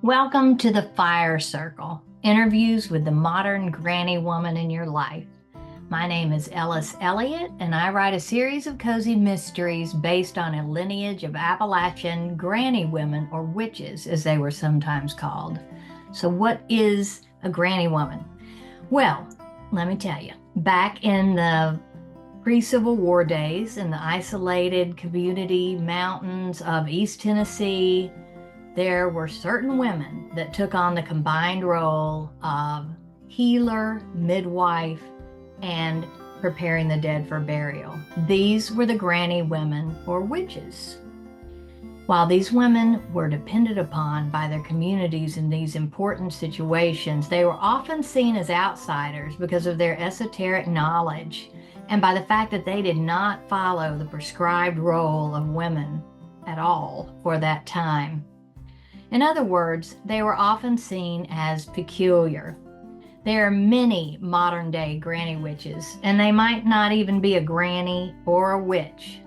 Welcome to the Fire Circle, interviews with the modern granny woman in your life. My name is Ellis Elliott, and I write a series of cozy mysteries based on a lineage of Appalachian granny women, or witches, as they were sometimes called. So, what is a granny woman? Well, let me tell you, back in the pre-Civil War days in the isolated community mountains of East Tennessee, there were certain women that took on the combined role of healer, midwife, and preparing the dead for burial. These were the granny women, or witches. While these women were depended upon by their communities in these important situations, they were often seen as outsiders because of their esoteric knowledge and by the fact that they did not follow the prescribed role of women at all for that time. In other words, they were often seen as peculiar. There are many modern-day granny witches, and they might not even be a granny or a witch.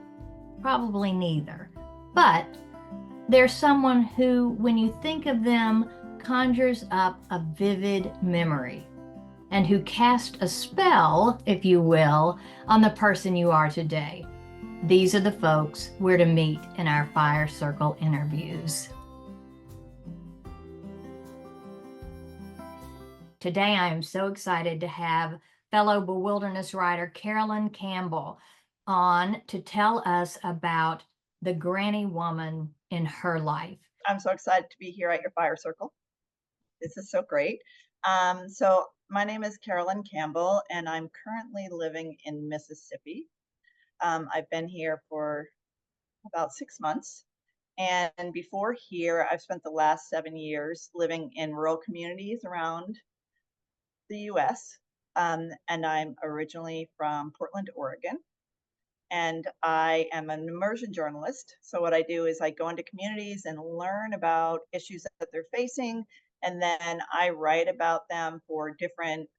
Probably neither. But they're someone who, when you think of them, conjures up a vivid memory, and who cast a spell, if you will, on the person you are today. These are the folks we're to meet in our Fire Circle interviews. Today, I am so excited to have fellow wilderness writer Carolyn Campbell on to tell us about the granny woman in her life. I'm so excited to be here at your Fire Circle. This is so great. So my name is Carolyn Campbell, and I'm currently living in Mississippi. I've been here for about 6 months. And before here, I've spent the last 7 years living in rural communities around the US. And I'm originally from Portland, Oregon. And I am an immersion journalist. So what I do is I go into communities and learn about issues that they're facing, and then I write about them for different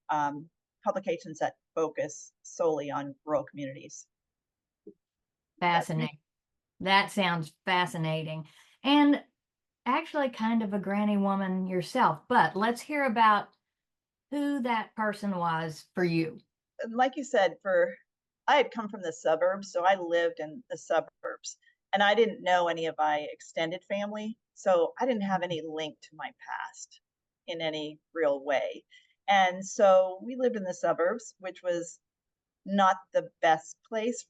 publications that focus solely on rural communities. Fascinating. That sounds fascinating. And actually kind of a granny woman yourself. But let's hear about who that person was for you. Like you said, I had come from the suburbs, so I lived in the suburbs, and I didn't know any of my extended family, so I didn't have any link to my past in any real way. And so we lived in the suburbs, which was not the best place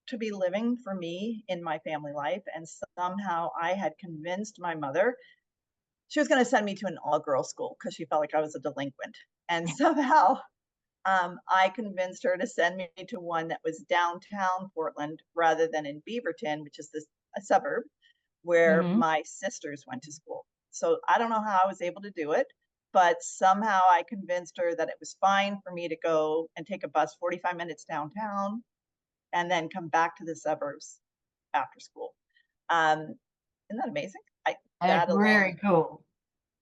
to be living for me in my family life. And somehow I had convinced my mother she was going to send me to an all-girls school because she felt like I was a delinquent. And somehow I convinced her to send me to one that was downtown Portland rather than in Beaverton, which is a suburb where my sisters went to school. So I don't know how I was able to do it, but somehow I convinced her that it was fine for me to go and take a bus 45 minutes downtown and then come back to the suburbs after school. Isn't that amazing? That's very cool.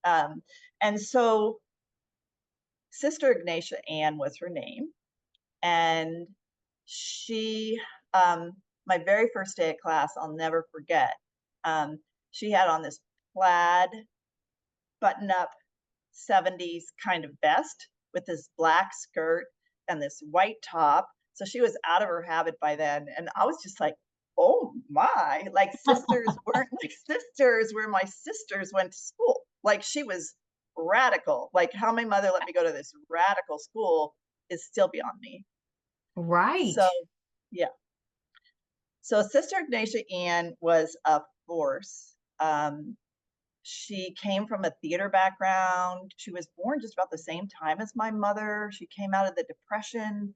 And so Sister Ignatia Ann was her name. And she, my very first day of class, I'll never forget. She had on this plaid button-up 70s kind of vest with this black skirt and this white top. So she was out of her habit by then. And I was just like, oh my, like sisters weren't like sisters where my sisters went to school. Like she was radical. Like how my mother let me go to this radical school is still beyond me. Right. So, yeah. So Sister Ignatia Ann was a force. She came from a theater background. She was born just about the same time as my mother. She came out of the Depression.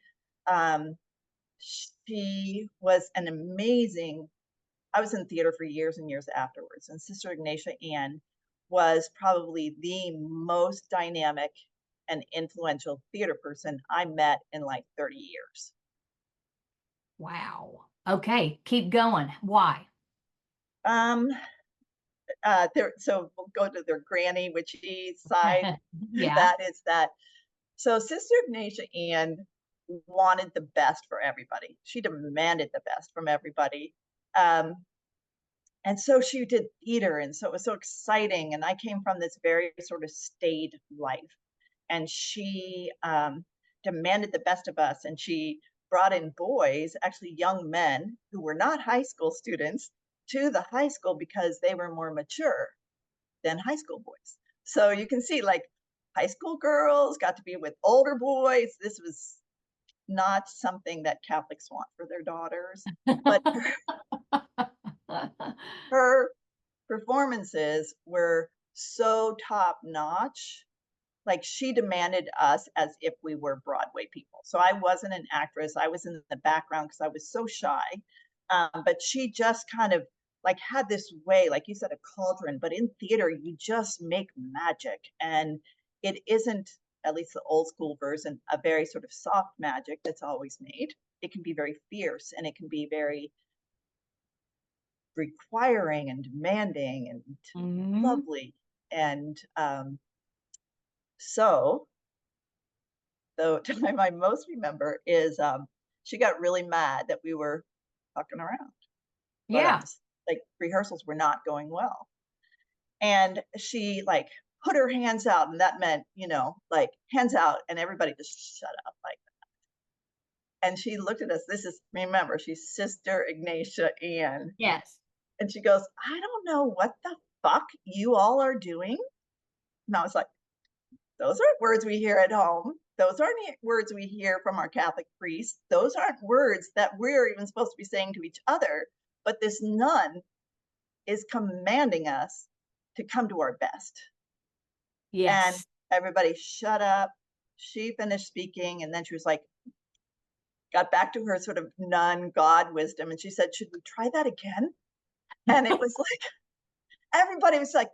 She was an amazing, I was in theater for years and years afterwards. And Sister Ignatia Ann was probably the most dynamic and influential theater person I met in like 30 years. Wow. Okay, keep going. Why? So we'll go to their granny witchy side. Yeah. That is that. So Sister Ignatia Ann wanted the best for everybody. She demanded the best from everybody. And so she did theater, and so it was so exciting. And I came from this very sort of staid life, and she demanded the best of us. And she brought in boys, actually young men who were not high school students, to the high school because they were more mature than high school boys. So you can see, like, high school girls got to be with older boys. This was not something that Catholics want for their daughters. But her performances were so top notch. Like, she demanded us as if we were Broadway people. So I wasn't an actress. I was in the background because I was so shy. But she just kind of like had this way, like you said, a cauldron. But in theater, you just make magic, and it isn't, at least the old school version, a very sort of soft magic that's always made. It can be very fierce, and it can be very requiring and demanding and Mhm. lovely. And so the time I most remember is she got really mad that we were fucking around, but Yeah. like rehearsals were not going well. And she like put her hands out, and that meant, like hands out, and everybody just shut up. Like, and she looked at us. This is, remember, she's Sister Ignatia Ann. Yes. And she goes, I don't know what the fuck you all are doing. And I was like, those aren't words we hear at home. Those aren't words we hear from our Catholic priests. Those aren't words that we're even supposed to be saying to each other. But this nun is commanding us to come to our best. And Yes. everybody shut up. She finished speaking, and then she was like, got back to her sort of nun God wisdom. And she said, should we try that again? And it was like, everybody was like,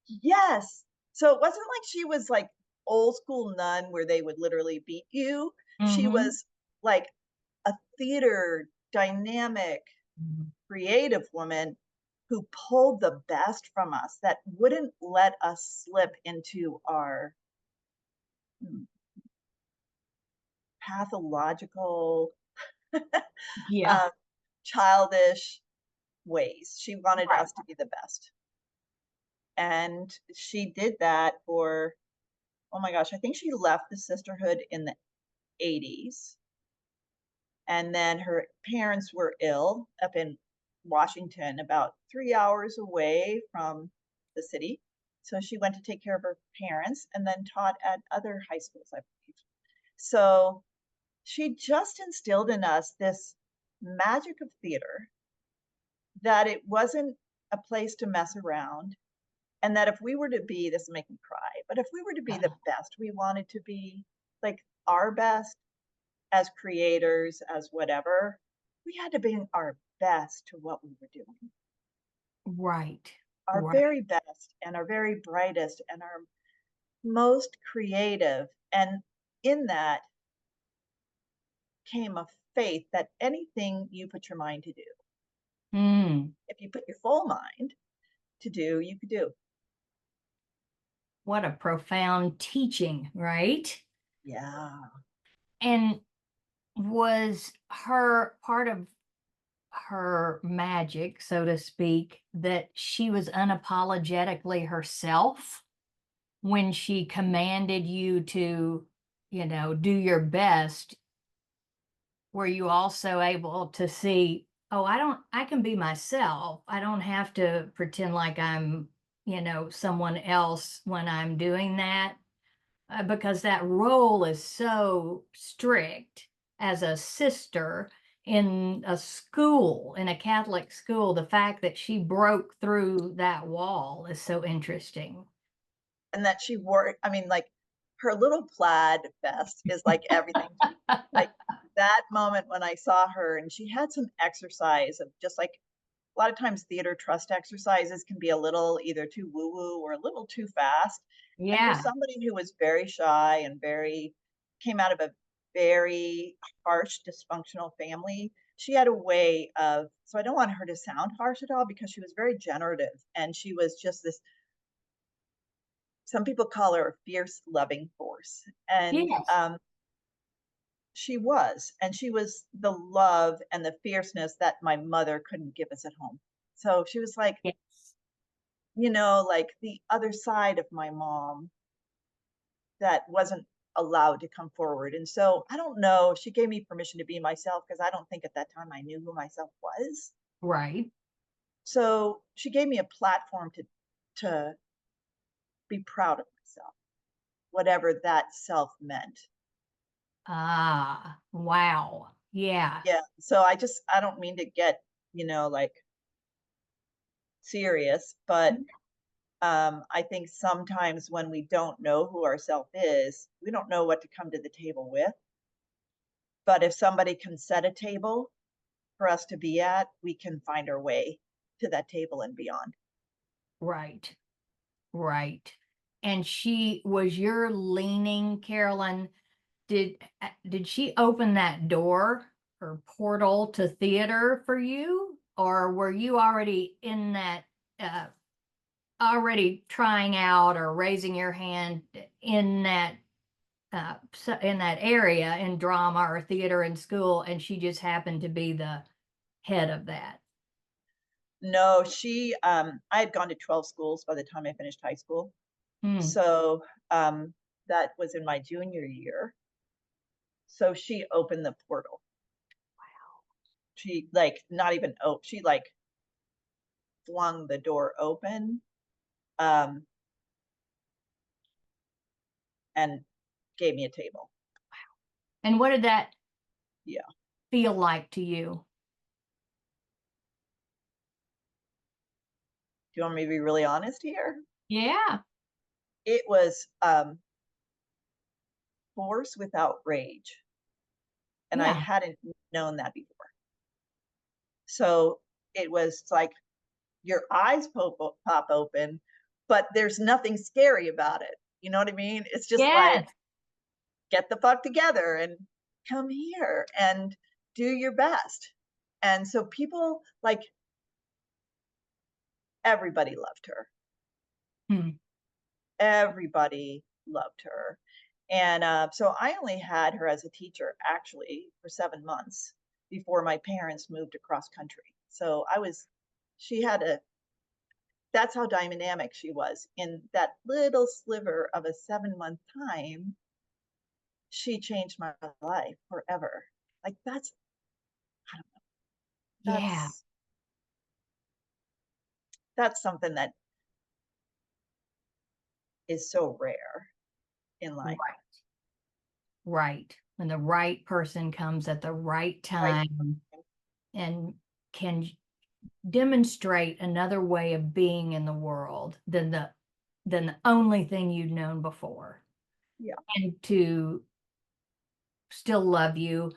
yes. So it wasn't like she was like old school nun where they would literally beat you. She Mhm. was like a theater dynamic, creative woman who pulled the best from us, that wouldn't let us slip into our pathological, Yeah. uh, childish ways. She wanted Right. us to be the best. And she did that for, oh my gosh, I think she left the sisterhood in the 80s. And then her parents were ill up in Washington, about 3 hours away from the city. So she went to take care of her parents and then taught at other high schools, I believe. So she just instilled in us this magic of theater, that it wasn't a place to mess around. And that if we were to be, this will make me cry, but if we were to be the best we wanted to be, like our best as creators, as whatever, we had to bring our best to what we were doing, Right. our Right. very best and our very brightest and our most creative. And in that came a faith that anything you put your mind to do, Mm. if you put your full mind to do, you could do. What a profound teaching, right? Yeah. And was her part of her magic, so to speak, that she was unapologetically herself when she commanded you to, do your best? Were you also able to see, oh, I can be myself. I don't have to pretend like I'm, someone else when I'm doing that? Because that role is so strict as a sister in a school, in a Catholic school. The fact that she broke through that wall is so interesting. And that she wore, I mean, like, her little plaid vest is like everything to me. Like, that moment when I saw her, and she had some exercise of just like, a lot of times theater trust exercises can be a little either too woo woo or a little too fast. And for Yeah. somebody who was very shy and very, came out of a very harsh dysfunctional family, she had a way of, so I don't want her to sound harsh at all, because she was very generative, and she was just this, some people call her a fierce loving force. And Yes. she was the love and the fierceness that my mother couldn't give us at home. So she was like, Yes. like the other side of my mom that wasn't allowed to come forward. And so I don't know, she gave me permission to be myself because I don't think at that time I knew who myself was. Right. So she gave me a platform to be proud of myself, whatever that self meant. Ah, wow. Yeah. Yeah. So I don't mean to get, like serious, but I think sometimes when we don't know who ourself is, we don't know what to come to the table with. But if somebody can set a table for us to be at, we can find our way to that table and beyond. Right. Right. And she was your leaning, Carolyn. Did she open that door or portal to theater for you, or were you already in that, uh, already trying out or raising your hand in that, in that area in drama or theater in school, and she just happened to be the head of that? No, I had gone to 12 schools by the time I finished high school. Hmm. So that was in my junior year. So she opened the portal. She like not even she like flung the door open um, and gave me a table. And what did that Yeah. feel like to you? Do you want me to be really honest here? Yeah. It was force without rage. And I Yeah. hadn't known that before. So it was like your eyes pop open, but there's nothing scary about it. You know what I mean? It's just like, Yes. get the fuck together and come here and do your best. And so people like everybody loved her. Hmm. Everybody loved her. And so I only had her as a teacher actually for 7 months before my parents moved across country. So she had that's how dynamic she was. In that little sliver of a 7 month time, she changed my life forever. Like I don't know, Yeah. that's something that is so rare in life. Right. Right. When the right person comes at the right Right. time and can demonstrate another way of being in the world than the only thing you'd known before, Yeah. and to still love you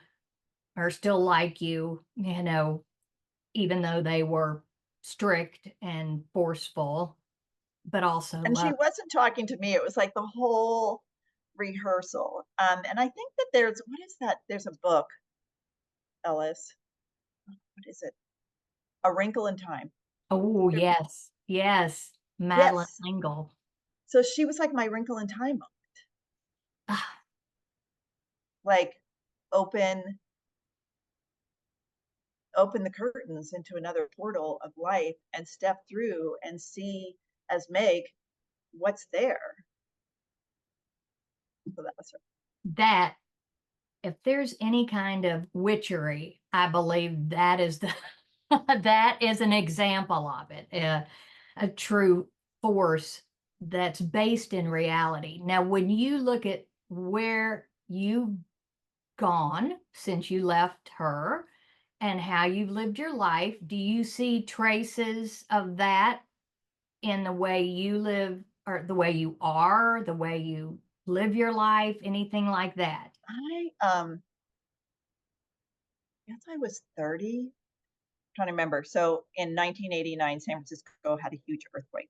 or still like you, even though they were strict and forceful, but also And she love. wasn't talking to me. It was like the whole rehearsal. And I think that what is that? There's a book, Ellis. What is it? A Wrinkle in Time. Oh, yes. Yes. Madeline Yes. Engel. So she was like my Wrinkle in Time, Ah, like open open the curtains into another portal of life and step through and see as Meg what's there. So that was her. that if there's any kind of witchery, I believe that is the that is an example of it, a true force that's based in reality. Now, when you look at where you've gone since you left her and how you've lived your life, do you see traces of that in the way you live or the way you are, the way you live your life, anything like that? I guess I was 30. I'm trying to remember. So in 1989, San Francisco had a huge earthquake.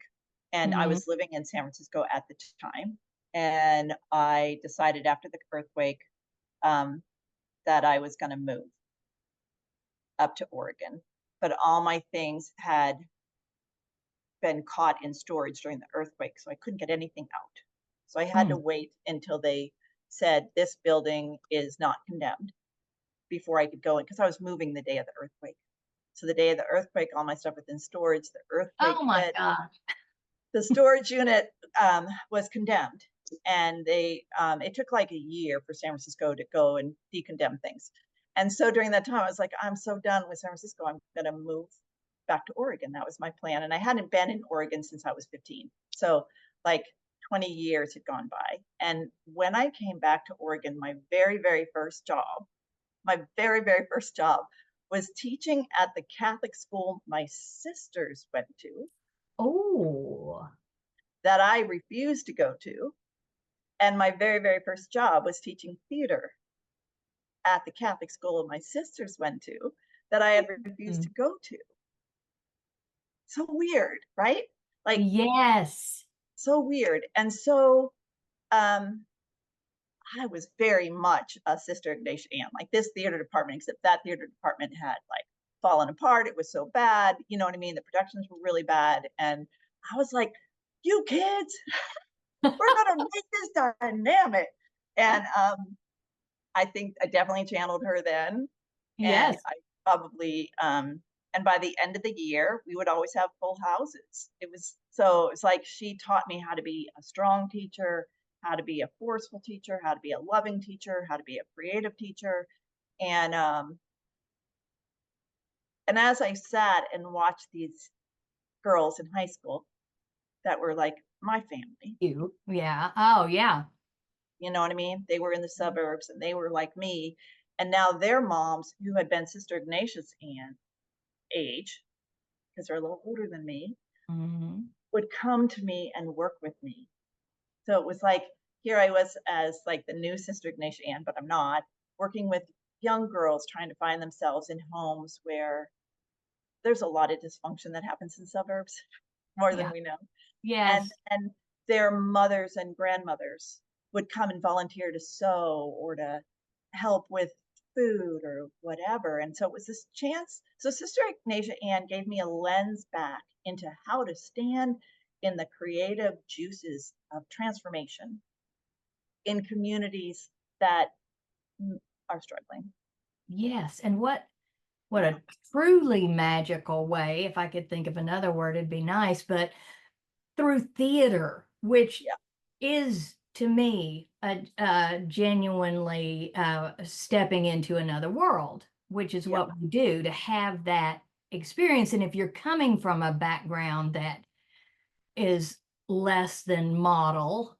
And I Mm, was living in San Francisco at the time. And I decided after the earthquake um, that I was going to move up to Oregon. But all my things had been caught in storage during the earthquake, so I couldn't get anything out. So I had to mm, wait until they said this building is not condemned before I could go in because I was moving the day of the earthquake. So the day of the earthquake, all my stuff was in storage. The earthquake Oh my hit. God. The storage unit was condemned, and it took like a year for San Francisco to go and decondemn things. And so during that time, I was like, I'm so done with San Francisco. I'm going to move back to Oregon. That was my plan. And I hadn't been in Oregon since I was 15. So like 20 years had gone by. And when I came back to Oregon, my very, very first job was teaching at the Catholic school my sisters went to, Oh, that I refused to go to. And my very, very first job was teaching theater at the Catholic school my sisters went to, that I had refused to go to. So weird, right? Like, yes. so weird. And so I was very much a Sister Ignatia Ann, like this theater department, except that theater department had like fallen apart. It was so bad. You know what I mean? The productions were really bad. And I was like, you kids, we're going to make this dynamic. And I think I definitely channeled her then. And Yes. I probably, and by the end of the year, we would always have full houses. It's like she taught me how to be a strong teacher, how to be a forceful teacher, how to be a loving teacher, how to be a creative teacher. And as I sat and watched these girls in high school that were like my family, You. Yeah. Oh, yeah. you know what I mean? They were in the suburbs and they were like me. And now their moms, who had been Sister Ignatius and age, because they're a little older than me, would come to me and work with me. So it was like, here I was as like the new Sister Ignatia Ann, but I'm not, working with young girls trying to find themselves in homes where there's a lot of dysfunction that happens in suburbs, more than Yeah. we know. Yes. And their mothers and grandmothers would come and volunteer to sew or to help with food or whatever. And so it was this chance. So Sister Ignatia Ann gave me a lens back into how to stand in the creative juices of transformation in communities that are struggling. Yes. And what Yeah. a truly magical way, if I could think of another word, it'd be nice, but through theater, which Yeah. is to me a genuinely stepping into another world, which is Yeah. what we do to have that experience. And if you're coming from a background that is less than model,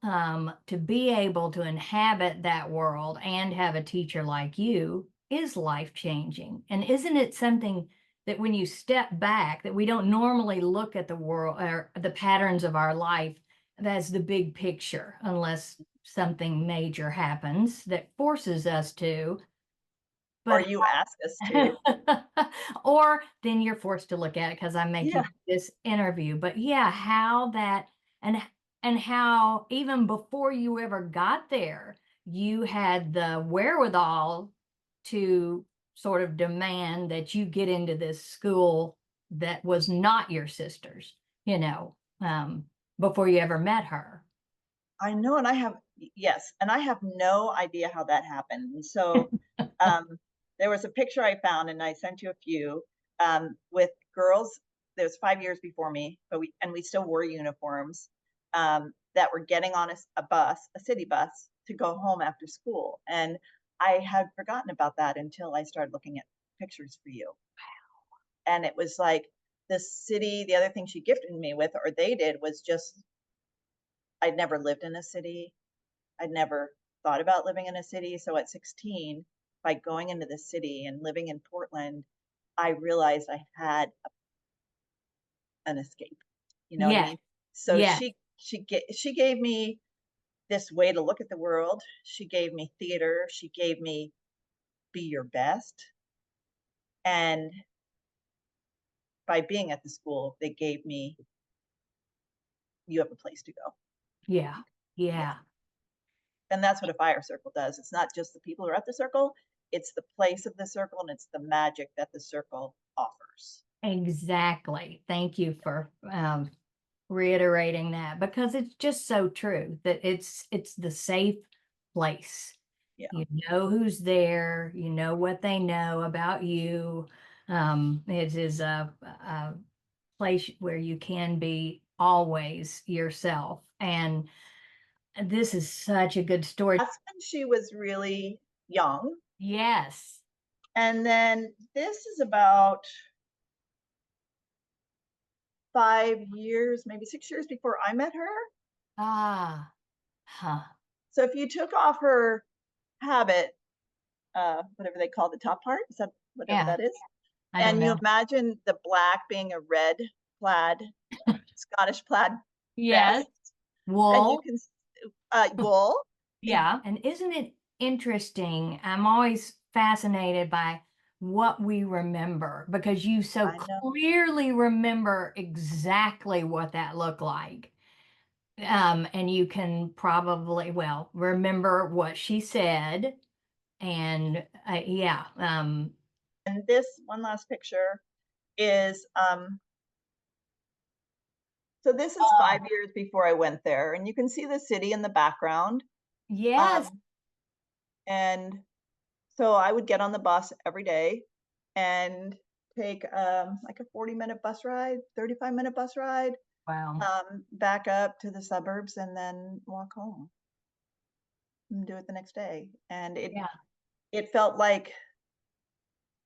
to be able to inhabit that world and have a teacher like you is life changing. And isn't it something that when you step back, that we don't normally look at the world or the patterns of our life as the big picture, unless something major happens that forces us to. Or But you ask us to. or then you're forced to look at it because I'm making Yeah. this interview. But yeah, how that and and how even before you ever got there, you had the wherewithal to sort of demand that you get into this school that was not your sister's, before you ever met her. I know, and yes, and I have no idea how that happened. And so um, there was a picture I found, and I sent you a few with girls. There was 5 years before me, but we still wore uniforms, that were getting on a bus, a city bus, to go home after school. And I had forgotten about that until I started looking at pictures for you. And it was like the city. The other thing she gifted me with, or they did, was just, I'd never lived in a city. I'd never thought about living in a city. So at 16, by going into the city and living in Portland, I realized I had an escape. You know what I Yes, mean? So yes, she gave me this way to look at the world. She gave me theater. She gave me be your best. And by being at the school, they gave me, you have a place to go. yeah, Yeah. yeah. And that's what a fire circle does. It's not just the people who are at the circle, it's the place of the circle and it's the magic that the circle offers. Exactly. Thank you for reiterating that, because it's just so true that it's the safe place. Yeah. You know who's there, you know what they know about you. It is a place where you can be always yourself. And this is such a good story. That's when she was really young. Yes. And then this is about 5 years, maybe 6 years before I met her. Ah, huh. So if you took off her habit, whatever they call the top part, is that whatever Yeah, that is? I don't And you know. imagine the black being a red plaid, Scottish plaid Yes. vest, and you Wool. can wool. Yeah. And isn't it interesting? I'm always fascinated by what we remember because you so I know. clearly remember exactly what that looked like. And you can probably, well, remember what she said. And yeah, And this one last picture is so this is oh, 5 years before I went there, and you can see the city in the background. yes. Um, and so I would get on the bus every day and take like a 40-minute bus ride, 35-minute bus ride, Wow. back up to the suburbs and then walk home and do it the next day. And Yeah. it felt like,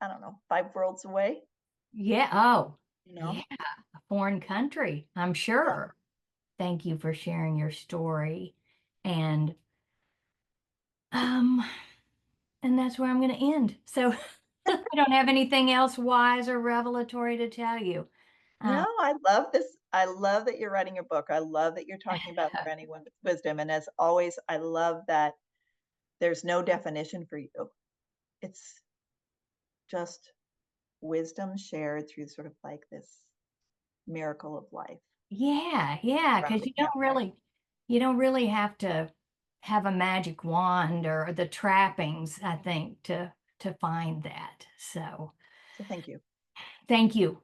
I don't know, 5 worlds away, Yeah. Oh, you yeah. know? A foreign country, I'm Yeah. sure. Thank you for sharing your story. And um, and that's where I'm going to end. So I don't have anything else wise or revelatory to tell you. No, Um, I love this. I love that you're writing a book. I love that you're talking about granny wisdom. And as always, I love that there's no definition for you. It's just wisdom shared through sort of like this miracle of life yeah, yeah, around because the campfire. you don't really have to have a magic wand or the trappings, I think, to find that. So So thank you. thank you.